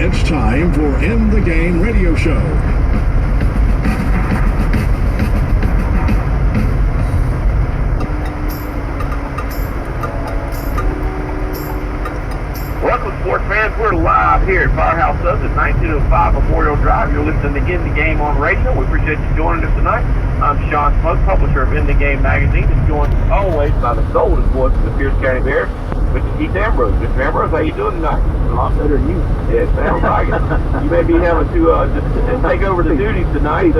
It's time for In the Game Radio Show. Welcome, sports fans. We're live here at Firehouse at 1905 Memorial Drive. You're listening to In the Game on radio. We appreciate you joining us tonight. I'm Sean Smoke, publisher of In the Game magazine, and joined as always by the golden voice of the Pierce County Bears, Mr. Keith Ambrose. Mr. Ambrose, how you doing tonight? A lot better than you. Yeah, it sounds like it. You may be having to just take over the duties tonight.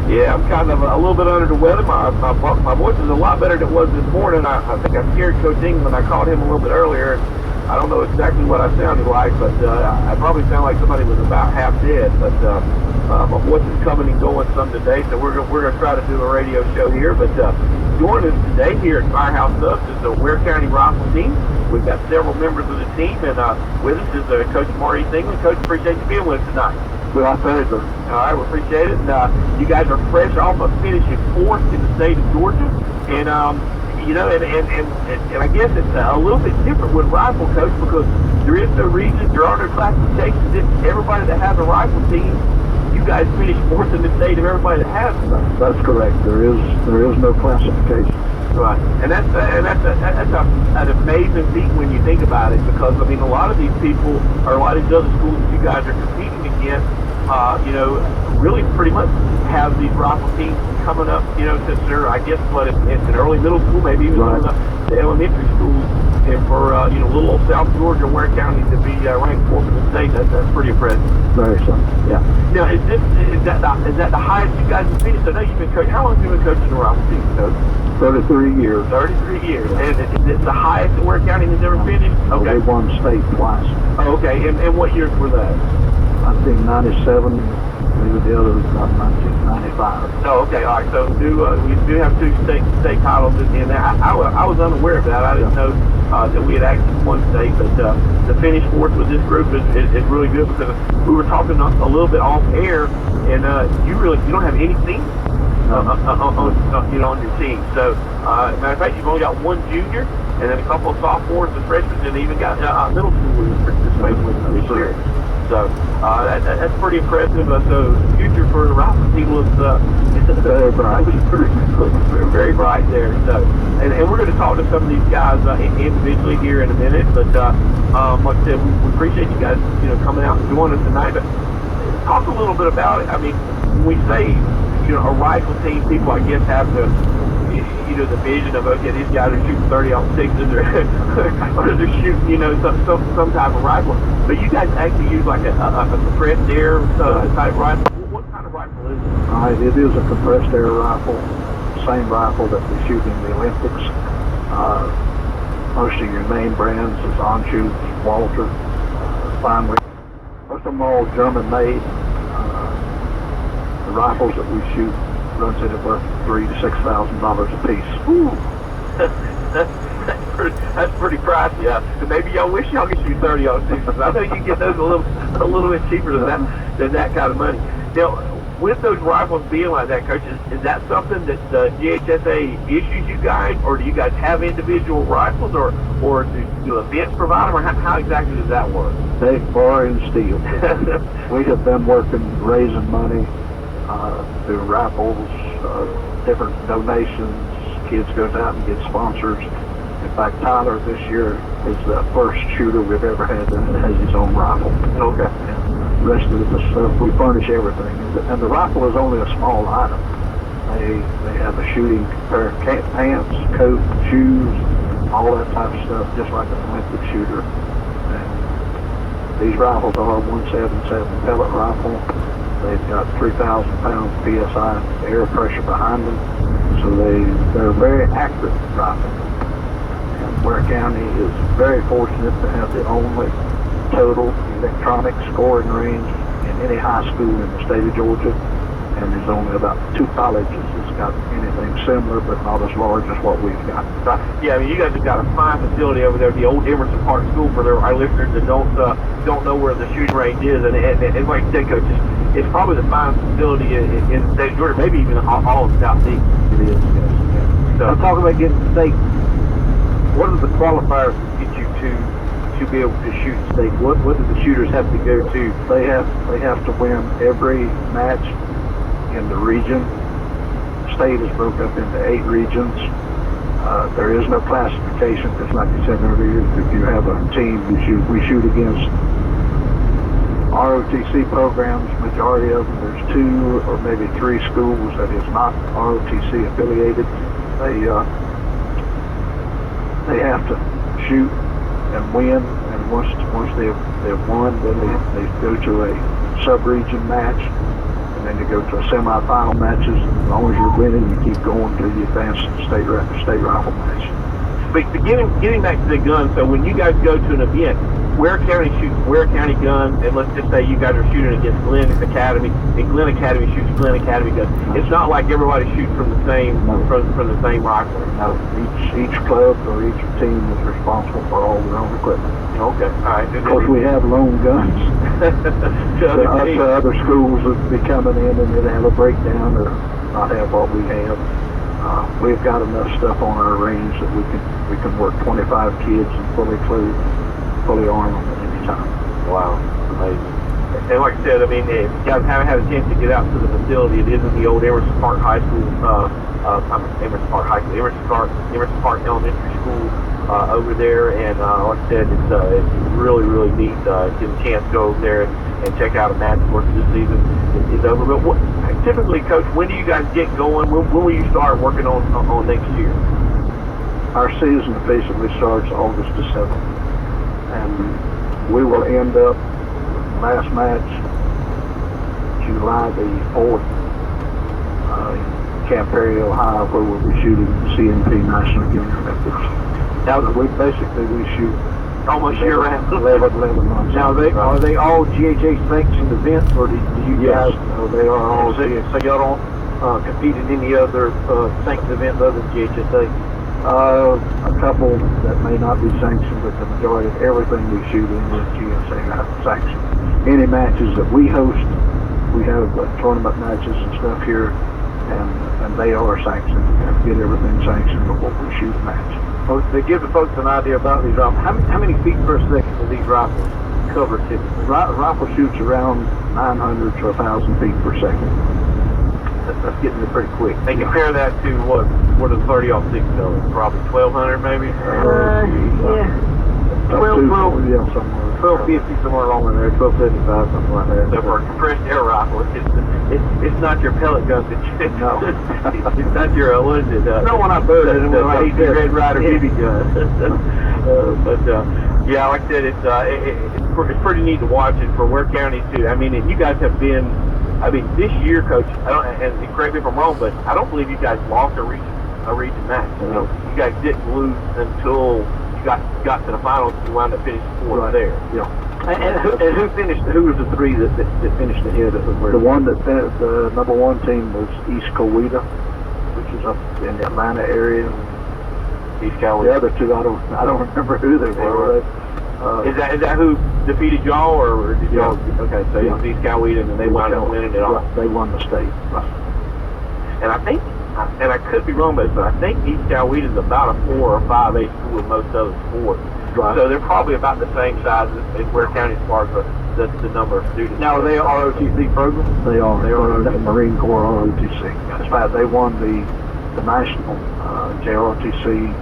Yeah, I'm kind of a little bit under the weather. My voice is a lot better than it was this morning. I think I scared Coach England. I called him a little bit earlier. I don't know exactly what I sounded like, but I probably sound like somebody was about half dead. But my voice is coming and going some today, so we're gonna try to do a radio show here. But joining us today here at Firehouse is the Ware County Rifle team. We've got several members of the team, and with us is Coach Marty England. Coach, appreciate you being with us tonight. Well, thank you. All right, we appreciate it. And you guys are fresh off of finishing 4th in the state of Georgia, and you know, and I guess it's a little bit different with rifle, Coach, because there is no reason, there are no classifications. It's everybody that has a rifle team, you guys finished 4th in the state of everybody that has them. That's correct. There is no classification. Right, and that's an amazing feat when you think about it, because I mean a lot of these people, or a lot of these other schools that you guys are competing against, you know, really pretty much have these rifle teams coming up, you know, since they're, I guess, it's an early middle school, maybe even right. the elementary schools, and for you know, little old South Georgia, Ware County to be ranked 4th in the state, that's pretty impressive. Very so. Yeah. Now, is that the highest you guys have finished? I know you've been coaching. How long have you been coaching the rifle team, Coach? 33 years. 33 years. And it's the highest that Ware County has ever finished? Okay. They won state twice. Oh, okay. And what years were that? I think 97. Maybe the other was about 1995. Oh, okay. All right. So we do have 2 state titles in there. I was unaware of that. I didn't know that we had actually won state. But the finish 4th with this group is really good, because we were talking a little bit off air, and you don't have any seniors on your team. So matter of fact, you've only got 1 junior, and then a couple of sophomores and freshmen, and even got middle schoolers participating with this year. So that's pretty impressive. So the future for the rifle team looks very bright. Very bright there. So, and we're going to talk to some of these guys individually here in a minute. But like I said, we appreciate you guys, you know, coming out and joining us tonight. But talk a little bit about it. I mean, when we say, you know, a rifle team, people, I guess, have the, you know, the vision of, okay, these guys are shooting 30 on 6s, or they're shooting, you know, some type of rifle. But you guys actually use like a compressed air type rifle. What kind of rifle is it? It is a compressed air rifle, same rifle that we shoot in the Olympics. Most of your name brands is Anschutz, Walter, Feinrich. Most of them are all German-made. The rifles that we shoot runs in at worth $3,000 to $6,000 a piece. Ooh, that's pretty pricey. So maybe y'all wish y'all could shoot 30 on 6s. I know you can get those a little bit cheaper than that kind of money. Now, with those rifles being like that, Coach, is that something that the GHSA issues you guys, or do you guys have individual rifles, or do events provide them, or how exactly does that work? They bar and steel. We have been raising money through raffles, different donations. Kids goes out and get sponsors. In fact, Tyler this year is the first shooter we've ever had that has his own rifle. Okay. And the rest of the stuff, we furnish everything. And the rifle is only a small item. They have a shooting pair of pants, coat, shoes, all that type of stuff, just like an Olympic shooter. And these rifles are 177 pellet rifle. They've got 3,000 pounds PSI air pressure behind them, so they're very accurate rifles. And Ware County is very fortunate to have the only total electronic scoring range in any high school in the state of Georgia, and there's only about 2 colleges that's got anything similar, but not as large as what we've got. Yeah, I mean, you guys have got a fine facility over there, the old Emerson Park School, for our listeners that don't know where the shooting range is, and like you said, Coach, it's probably the finest facility in the state of Georgia, maybe even all of the Southeast. It is, yes. So, I'm talking about getting to state. What are the qualifiers that get you to to be able to shoot state? What do the shooters have to go to? They have to win every match in the region. State is broke up into 8 regions. There is no classification, because like you said earlier, if you have a team, we shoot against ROTC programs. Majority of them, there's 2 or maybe 3 schools that is not ROTC affiliated. They have to shoot and win, and once they've won, then they go to a sub-region match, and then you go to a semi-final matches. As long as you're winning, you keep going till you advance to the state rifle match. But getting back to the gun, so when you guys go to an event, Ware County shoots Ware County guns, and let's just say you guys are shooting against Glenn Academy, and Glenn Academy shoots Glenn Academy guns. It's not like everybody shoots from the same from the same rifle. No, each club or each team is responsible for all their own equipment. Okay, all right. Of course, we have loan guns to other schools that be coming in and they'd have a breakdown or not have what we have. We've got enough stuff on our range that we can work 25 kids and fully arm them at any time. Wow, amazing. And like I said, I mean, if you guys haven't had a chance to get out to the facility, it is in the old Emerson Park High School, Emerson Park Elementary School over there. And like I said, it's really, really neat to get a chance to go over there and check out a match before this season is over. But typically, Coach, when do you guys get going? When will you start working on next year? Our season officially starts August the 7th. And we will end up last match July the 4th in Camp Perry, Ohio, where we'll be shooting the CNP National Junior Olympics. Now we shoot Almost year-round. 11 months. Now, are they all GHA sanctioned events, or do you guys? No, they are all. So y'all don't compete in any other sanctioned events other than GHSA? A couple that may not be sanctioned, but the majority of everything we shoot in is GSA sanctioned. Any matches that we host, we have tournament matches and stuff here, and they are sanctioned. We have to get everything sanctioned before we shoot a match. Well, to give the folks an idea about these rifles, how many feet per second do these rifles cover typically? Rifle shoots around 900 to 1,000 feet per second. That's getting it pretty quick. And compare that to what does 30-06 go? Probably 1,200 maybe? Yeah. 1250, somewhere along in there, 1275, something like that. So for a compressed air rifle, it's not your pellet gun. It's not your, what is it? No one I burned it. The AC Red Ryder BB gun. Yeah, like I said, it's pretty neat to watch it for Ware County too. I mean, and you guys have been, this year, Coach, and correct me if I'm wrong, but I don't believe you guys lost a region match. No. You guys didn't lose until you got to the finals. You wound up finishing 4th there. Yeah. And who finished? Who was the 3 that finished ahead of The one that finished, the number 1 team was East Coweta, which is up in the Atlanta area. East Coweta. The other 2, I don't remember who they were. Is that who defeated y'all, or did y'all? Okay, so it was East Coweta, and they wound up winning it all. Right, they won the state. Right. And I think, and I could be wrong, but I think East Coweta is about a 4 or 5A school in most other sports. Right. So they're probably about the same size as Ware County as far as the number of students. Now, are they an ROTC program? They are the Marine Corps ROTC. In fact, they won the national JROTC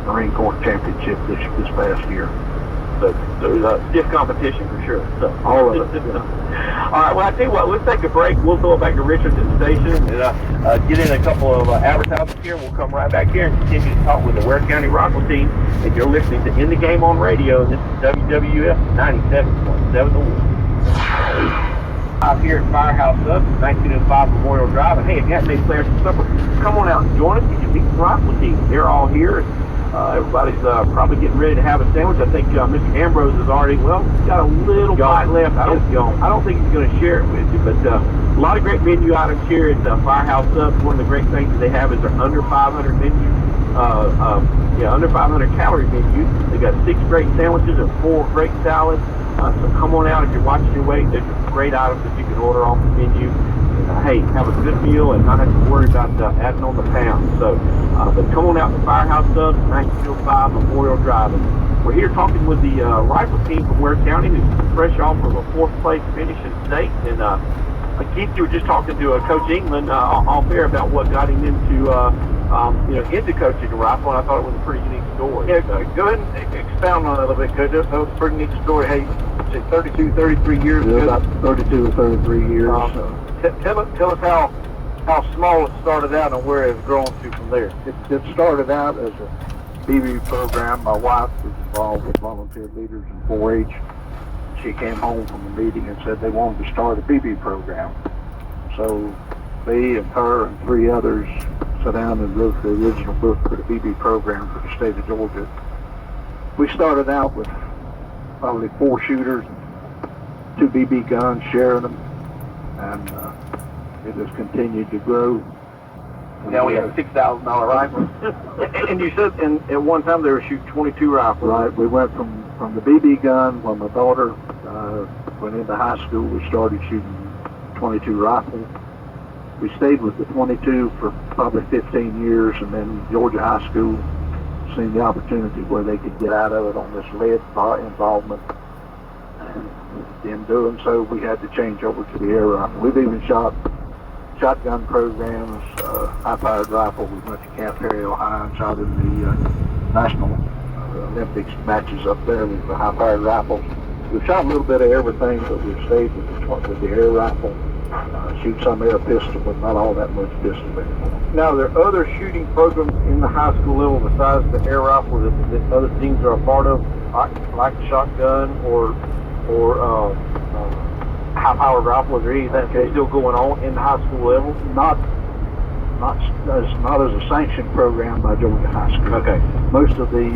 Marine Corps Championship this past year. So stiff competition for sure. So. All of it. All right, well, I tell you what, let's take a break. We'll throw it back to Richard at the station and get in a couple of advertisements here. We'll come right back here and continue to talk with the Ware County Rifle team. And you're listening to In the Game on Radio. This is WWF 97.7 The Wolf. I'm here at Firehouse Up, 1905 Memorial Drive. And hey, if you haven't made plans for supper, come on out and join us. You can meet the rifle team. They're all here. Everybody's probably getting ready to have a sandwich. I think Mr. Ambrose has already, got a little bite left. I don't think he's going to share it with you, but a lot of great menu items here at Firehouse Up. One of the great things that they have is their under 500 menu, under 500 calorie menu. They got 6 great sandwiches and 4 great salads. So come on out if you're watching your weight. There's some great items that you can order off the menu. Hey, have a good meal and not have to worry about adding on the pounds. So, but come on out to Firehouse Subs, 1905 Memorial Drive, and We're here talking with the rifle team from Ware County, who's fresh off of a 4th place finish in state. And Keith, you were just talking to Coach England off air about what got him into into coaching the rifle, and I thought it was a pretty unique story. Yeah, go ahead and expound on it a little bit, Coach. That was a pretty neat story. Hey, 32, 33 years Yeah, ago. about 32 or 33 years. Tell us how small it started out and where it's grown to from there. It started out as a BB program. My wife was involved with volunteer leaders in 4-H. She came home from a meeting and said they wanted to start a BB program. So me and her and 3 others sat down and wrote the original book for the BB program for the state of Georgia. We started out with probably 4 shooters, 2 BB guns, sharing them, and it has continued to grow. Now we have a $6,000 rifle. And you said at one time they were shooting 22 rifles. Right, we went from the BB gun. When my daughter went into high school, we started shooting 22 rifles. We stayed with the 22 for probably 15 years, and then Georgia High School seen the opportunity where they could get out of it on this lead involvement. And in doing so, we had to change over to the air rifle. We've even shot shotgun programs, high-powered rifle. We went to Camp Harry, Ohio, and shot in the National Olympics matches up there with the high-powered rifles. We've shot a little bit of everything, but we've stayed with the air rifle. Shoot some air pistol, but not all that much pistol anymore. Now, are there other shooting programs in the high school level besides the air rifle that other teams are a part of, like shotgun or high-powered rifle? Is there anything still going on in the high school level? Not as a sanctioned program by Georgia High School. Okay. Most of the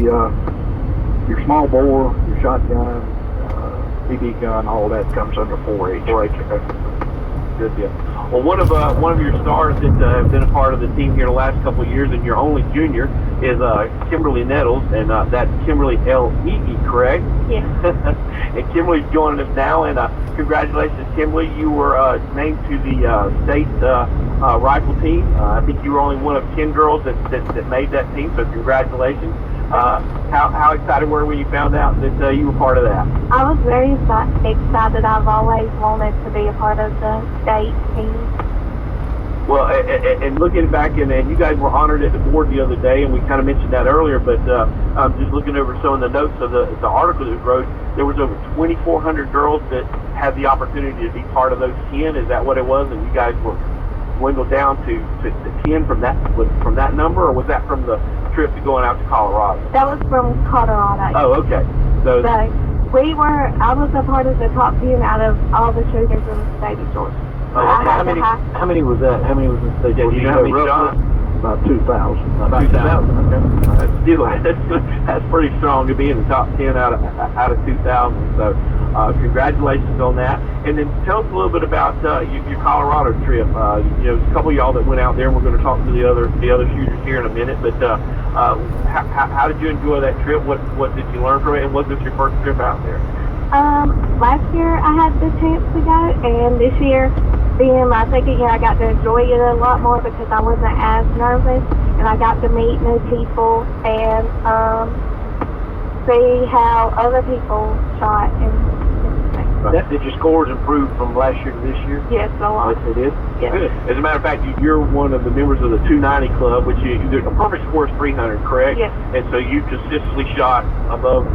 your small bore, your shotgun, BB gun, all that comes under 4-H. 4-H. Okay. Good deal. Well, one of your stars that have been a part of the team here the last couple of years, and your only junior, is Kimberly Nettles, and that's Kimberly L.E.E., correct? Yeah. And Kimberly's joining us now, and congratulations, Kimberly. You were named to the state rifle team. I think you were only one of 10 girls that made that team, so congratulations. How excited were you when you found out that you were part of that? I was very excited. I've always wanted to be a part of the state team. Well, and looking back, and you guys were honored at the board the other day, and we kind of mentioned that earlier, but I'm just looking over some of the notes of the article that was wrote. There was over 2,400 girls that had the opportunity to be part of those 10. Is that what it was? And you guys were dwindled down to 10 from that number, or was that from the trip to going out to Colorado? That was from Colorado. Oh, okay. So I was a part of the top 10 out of all the shooters in the state of Georgia. How many was that? How many was in the state? do you know how many shots? About 2,000. About 2,000. Okay. That's pretty strong to be in the top 10 out of 2,000. So congratulations on that. And then tell us a little bit about your Colorado trip. A couple of y'all that went out there, and we're going to talk to the other shooters here in a minute. But how did you enjoy that trip? What did you learn from it? And was this your first trip out there? Last year I had the chance to go, and this year, being my second year, I got to enjoy it a lot more because I wasn't as nervous, and I got to meet new people and see how other people shot and Right. Did your scores improve from last year to this year? yes, a lot. It did? Yes. Good. As a matter of fact, you're one of the members of the 290 club, which a perfect score is 300, correct? Yes. And so you consistently shot above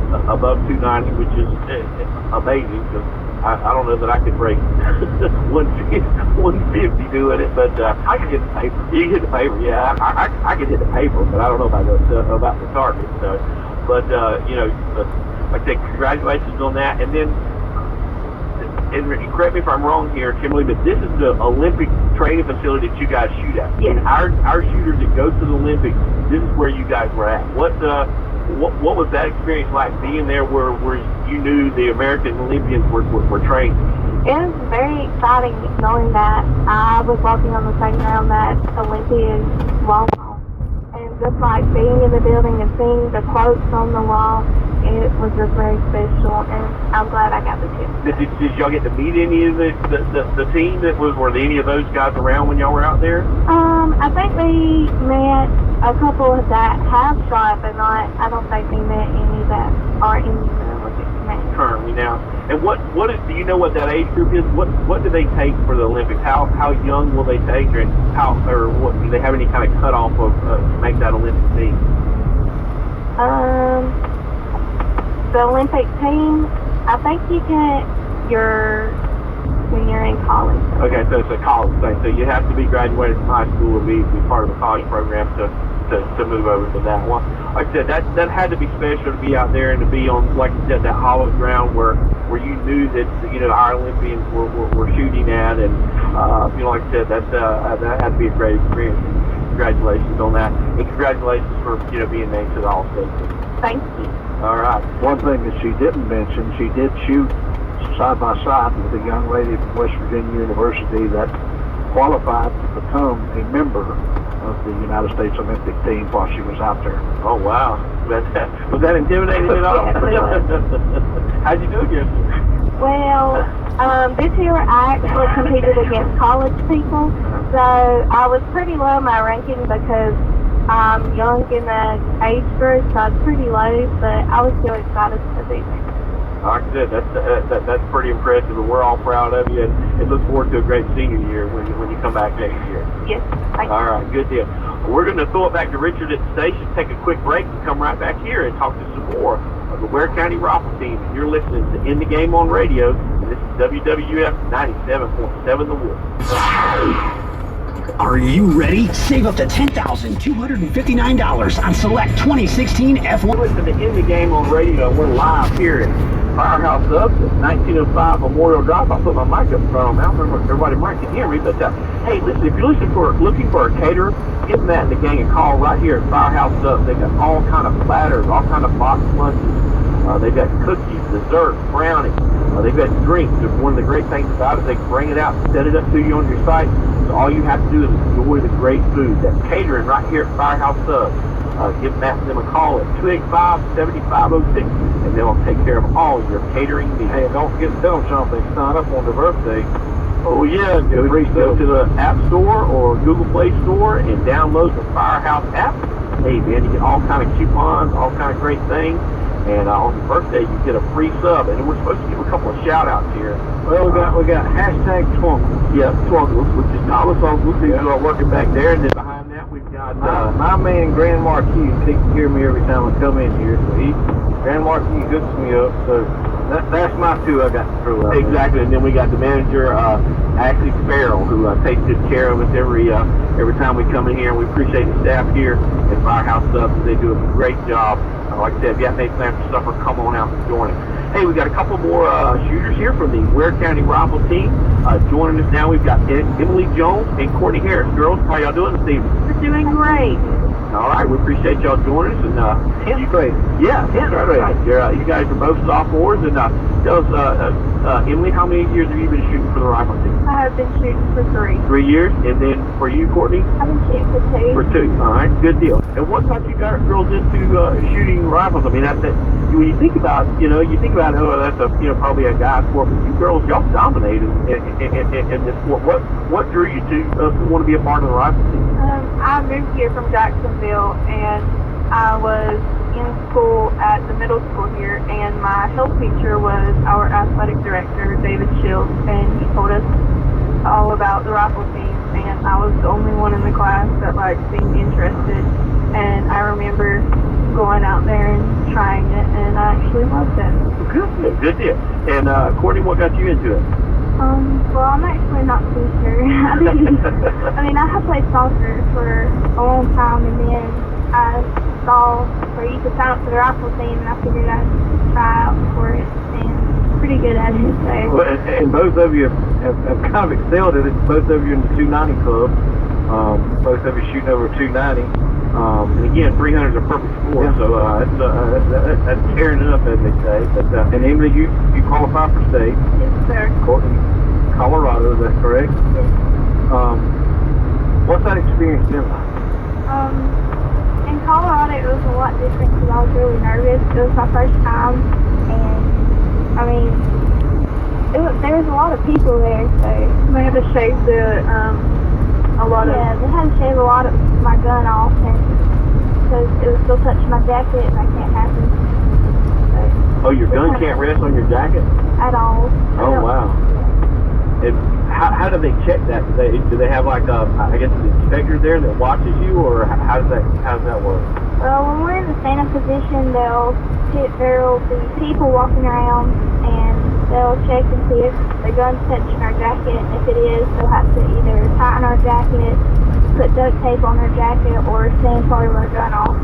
290, which is amazing. Because I don't know that I could break 150 doing it, but I could hit the paper. You can hit the paper, yeah. I could hit the paper, but I don't know about the target. So, but like I say, congratulations on that. And then, and correct me if I'm wrong here, Kimberly, but this is the Olympic training facility that you guys shoot at. Yes. And our shooters that go to the Olympics, this is where you guys were at. What was that experience like, being there where you knew the American Olympians were trained? It was very exciting knowing that I was walking on the same ground that Olympians walk on. And just like being in the building and seeing the quotes on the wall, it was just very special, and I'm glad I got the chance. Did y'all get to meet any of the team were there any of those guys around when y'all were out there? I think we met a couple that have shot, but I don't think we met any that are you know what that age group is? What do they take for the Olympics? How young will they take, or what do they have any kind of cutoff of to make that Olympic team? The Olympic team, I think you can. When you're in college. Okay, so it's a college thing. So you have to be graduated from high school and be part of the college program to move over to that one. Like I said, that had to be special to be out there and to be on, like you said, that hollow ground where you knew that our Olympians were shooting at, and like I said, that had to be a great experience. Congratulations on that, and congratulations for being named to the All-State team. Thank you. All right. One thing that she didn't mention, she did shoot side by side with a young lady from West Virginia University that qualified to become a member of the United States Olympic team while she was out there. Oh, wow. Was that intimidating at all? How'd you do against her? Well, this year I actually competed against college people, so I was pretty low in my ranking because I'm young in the age group, so I was pretty low, but I was still excited to be there. Like I said, that's pretty impressive, and we're all proud of you, and look forward to a great senior year when you come back next year. Yes, thank you. All right, good deal. We're going to throw it back to Richard at the station, take a quick break, and come right back here and talk to some more of the Ware County Rifle Team. You're listening to In the Game on Radio, and this is WWF 97.7 The Wolf. Are you ready? Save up to $10,259 on select 2016 F1. Listen to In the Game on Radio. We're live here at Firehouse Subs at 1905 Memorial Drive. I put my mic up in front of me. I don't remember if everybody might can hear me, but hey, listen, if you're looking for a caterer, give Matt and the gang a call right here at Firehouse Subs. They got all kind of platters, all kind of box lunches. They've got cookies, desserts, brownies. They've got drinks. One of the great things about it, they can bring it out and set it up to you on your site. So all you have to do is enjoy the great food. That's catering right here at Firehouse Subs. Give Matt and them a call at 285-7506, and they'll take care of all your catering needs. Hey, don't forget to tell them something. Sign up on their birthday. Oh, yeah. Go to the App Store or Google Play Store and download the Firehouse app. Hey, man, you get all kind of coupons, all kind of great things. And on your birthday, you get a free sub. And we're supposed to give a couple of shout-outs here. Well, we got hashtag Twonkles. Yeah, Twonkles, which is Thomas Uncles, who's working back there. And then behind that, we've got... my man, Grand Marquis, takes care of me every time I come in here. So Grand Marquis hooks me up. So that's my two I got to throw out. Exactly. And then we got the manager, Ashley Sparrow, who takes good care of us every time we come in here. And we appreciate the staff here at Firehouse Subs. They do a great job. Like I said, if you have any plans for supper, come on out and join us. Hey, we got a couple more shooters here from the Ware County Rifle Team. Joining us now, we've got Emily Jones and Courtney Harris. Girls, how y'all doing this evening? We're doing great. All right, we appreciate y'all joining us. And 10th grade. Yeah, 10th grade. You guys are both sophomores. And tell us, Emily, how many years have you been shooting for the rifle team? I have been shooting for 3. 3 years. And then for you, Courtney? I've been shooting for 2. For 2. All right, good deal. And what got you girls into shooting rifles? I mean, when you think about, oh, that's probably a guy's sport, but you girls, y'all dominated in this sport. What drew you to want to be a part of the rifle team? I moved here from Jacksonville, and I was in school at the middle school here, and my health teacher was our athletic director, David Shields, and he told us all about the rifle team, and I was the only one in the class that seemed interested, and I remember going out there and trying it, and I actually loved it. Good deal. And Courtney, what got you into it? Well, I'm actually not too sure. I mean, I have played soccer for a long time, and then I saw where you could sign up for the rifle team, and I figured I'd try out for it, and pretty good at it. So. Well, and both of you have kind of excelled at it. Both of you in the 290 club. Both of you shooting over 290. And again, 300 is a perfect score, so that's tearing it up, as they say. But, and Emily, you qualify for state. Yes, sir. Courtney, Colorado, is that correct? Yes. What's that experience been like? In Colorado, it was a lot different because I was really nervous. It was my first time, and I mean, there was a lot of people there, so they had to shave they had to shave a lot of my gun off, and because it was still touching my jacket, and I can't have it. So, your gun can't rest on your jacket? at all. Oh, wow. And how do they check that? Do they have like I guess an inspector there that watches you, or how does that work? Well, when we're in the stand-up position, there'll be people walking around, and they'll check and see if the gun's touching our jacket. If it is, they'll have to either tighten our jacket, put duct tape on our jacket, or sand part of our gun off.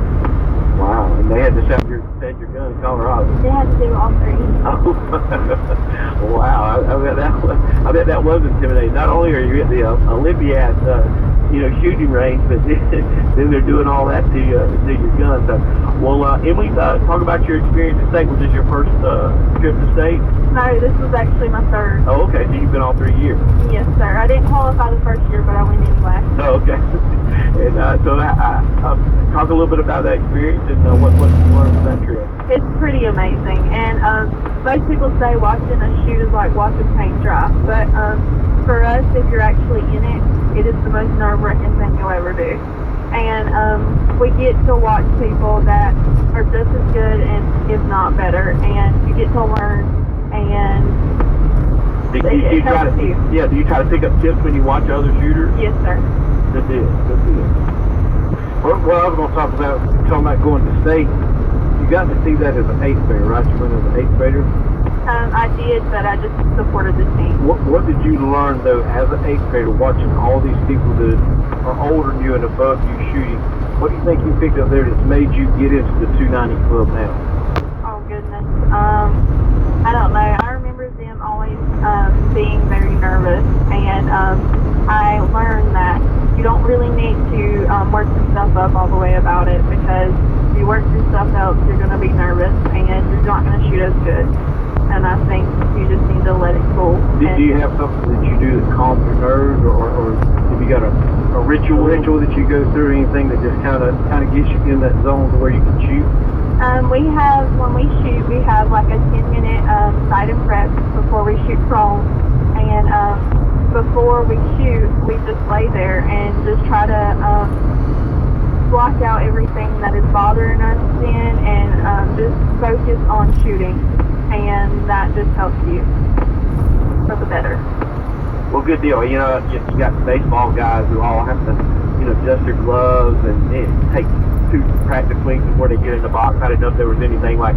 Wow, and they had to send your gun in Colorado. They had to do all three. Oh, wow! I bet that was intimidating. Not only are you at the Olympiad, shooting range, but then they're doing all that to your gun. So, well, Emily, talk about your experience at state. Was this your first trip to state? No, this was actually my third. Oh, okay. So you've been all 3 years. Yes, sir. I didn't qualify the first year, but I went anyway. Oh, okay. And so talk a little bit about that experience and what you learned from that trip. It's pretty amazing, and most people say watching a shoot is like watching paint dry, but for us, if you're actually in it, it is the most nerve-wracking thing you'll ever do. And we get to watch people that are just as good and if not better, and you get to learn, and do you try to pick up tips when you watch other shooters? Yes, sir. Good deal. Well, I was going to talking about going to state. You got to see that as an 8th grader, right? You went as an 8th grader? I did, but I just supported the team. What did you learn, though, as an 8th grader, watching all these people that are older than you and above you shooting? What do you think you picked up there that's made you get into the 290 club now? Oh, goodness. I don't know. I remember them always being very nervous, and I learned that you don't really need to work yourself up all the way about it, because if you work yourself up, you're going to be nervous, and you're not going to shoot as good. And I think you just need to let it cool. Do you have something that you do that calms your nerves, or have you got a ritual that you go through, anything that just kind of gets you in that zone to where you can shoot? When we shoot, we have like a 10-minute sight and prep before we shoot prone, and before we shoot, we just lay there and just try to block out everything that is bothering us then, and just focus on shooting, and that just helps you for the better. Well, good deal. You got the baseball guys who all have to, adjust their gloves and take 2 practice swings before they get in the box. I didn't know if there was anything like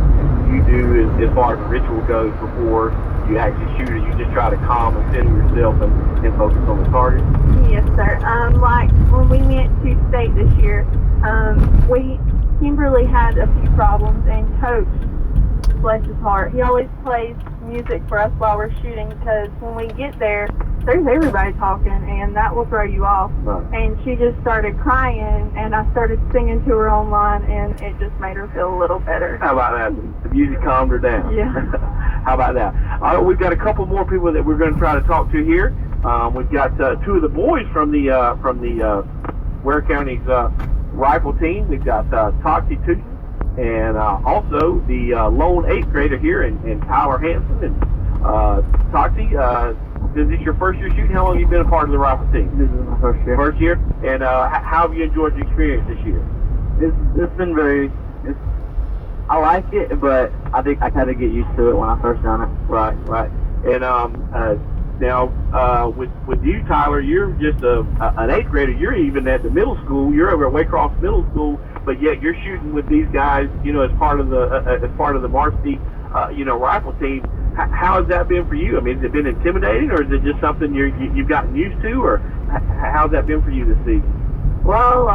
you do as far as the ritual goes before you actually shoot it. You just try to calm and center yourself and focus on the target. Yes, sir. Like when we went to state this year, Kimberly had a few problems, and Coach, bless his heart, he always plays music for us while we're shooting, because when we get there's everybody talking, and that will throw you off. Right. And she just started crying, and I started singing to her online, and it just made her feel a little better. How about that? The music calmed her down. Yeah. How about that? All right, we've got a couple more people that we're going to try to talk to here. We've got 2 of the boys from the Ware County's rifle team. We've got Toxie Tootin and also the lone 8th grader here in Tyler Hanson. And Toxie, is this your first year shooting? How long have you been a part of the rifle team? This is my first year. First year? And how have you enjoyed your experience this year? It's been I like it, but I think I kind of get used to it when I first done it. Right. And now with you, Tyler, you're just an 8th grader. You're even at the middle school. You're over at Waycross Middle School, but yet you're shooting with these guys, as part of the varsity, rifle team. How has that been for you? I mean, has it been intimidating, or is it just something you've gotten used to, or how's that been for you this season? Well,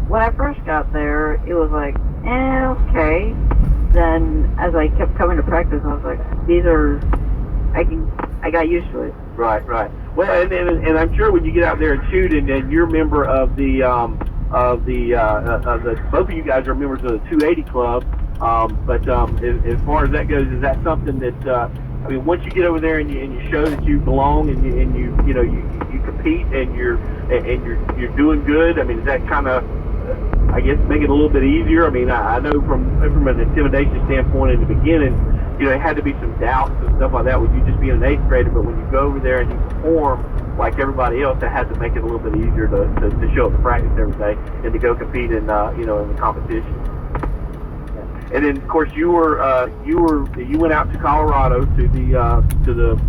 when I first got there, it was like, okay. Then as I kept coming to practice, I was like, I got used to it. Right. Well, and I'm sure when you get out there and shoot, and you're a member of the both of you guys are members of the 280 club. But as far as that goes, is that something that once you get over there and you show that you belong and you compete and you're doing good? I mean, is that kind of I guess make it a little bit easier? I mean, I know from an intimidation standpoint in the beginning, there had to be some doubts and stuff like that with you just being an 8th grader. But when you go over there and you perform like everybody else, that had to make it a little bit easier to show up to practice every day and to go compete in in the competition. And then, of course, you went out to Colorado to the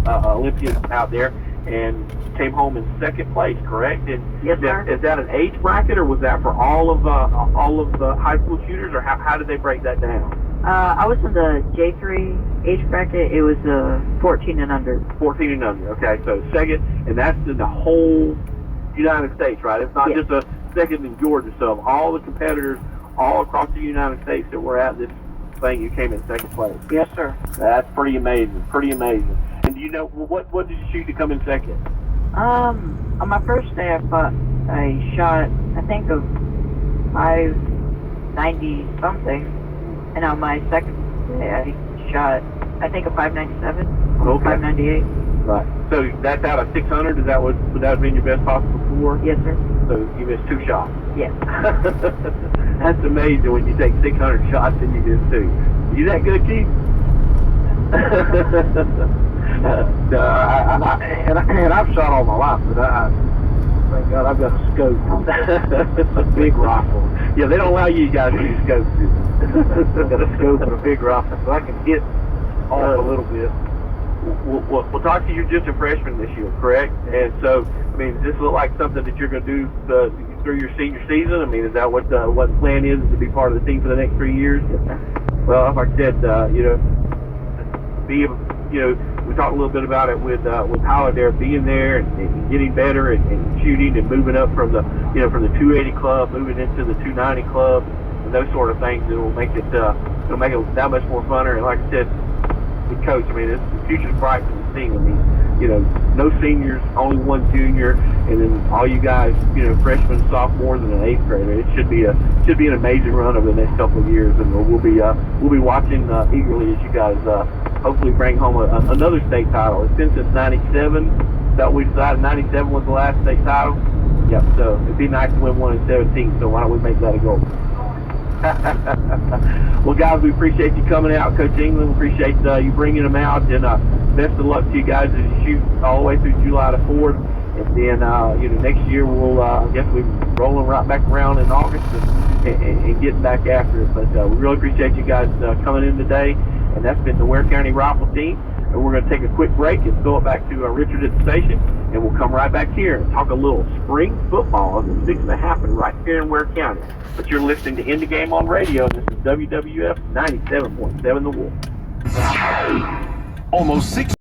Olympians out there and came home in second place, correct? And Yes, sir. Is that an age bracket, or was that for all of the high school shooters, or how did they break that down? I was in the J3 age bracket. It was 14 and under. 14 and under. Okay, so second, and that's in the whole United States, right? It's not just a second in Georgia. So of all the competitors all across the United States that were at this thing, you came in second place. Yes, sir. That's pretty amazing. Pretty amazing. And do you know what did you shoot to come in second? On my first day, I shot, I think, of 590 something, and on my second day, I shot, I think, a 597, Okay. 598. Right. So that's out of 600. Would that have been your best possible score? Yes, sir. So you missed 2 shots. Yes. That's amazing when you take 600 shots and you miss 2. You that good, Keith? And I've shot all my life, but thank God I've got a scope. A big rifle. Yeah, they don't allow you guys to use scopes. I've got a scope and a big rifle, so I can hit off a little bit. We'll talk to you. You're just a freshman this year, correct? And so, I mean, does this look like something that you're going to do through your senior season? I mean, is that what the plan is to be part of the team for the next 3 years? Well, like I said, we talked a little bit about it with Tyler there, being there and getting better and shooting and moving up from the 280 club, moving into the 290 club, and those sort of things. It'll make it that much more funner. And like I said, with Coach, I mean, the future's bright for the team. I mean, no seniors, only 1 junior, and then all you guys, freshmen, sophomores, and an 8th grader. It should be an amazing run over the next couple of years, and we'll be watching eagerly as you guys hopefully bring home another state title. It's been since '97 that we decided '97 was the last state title. Yep. So it'd be nice to win one in 17. So why don't we make that a goal? Well, guys, we appreciate you coming out, Coach England. Appreciate you bringing them out, and best of luck to you guys as you shoot all the way through July the 4th. And then, next year we'll, I guess we'll be rolling right back around in August and getting back after it. But we really appreciate you guys coming in today. And that's been the Ware County Rifle Team. And we're going to take a quick break and throw it back to Richard at the station. And we'll come right back here and talk a little spring football that's fixing to happen right here in Ware County. But you're listening to In the Game on Radio, and this is WWF 97.7 The Wolf. Almost 6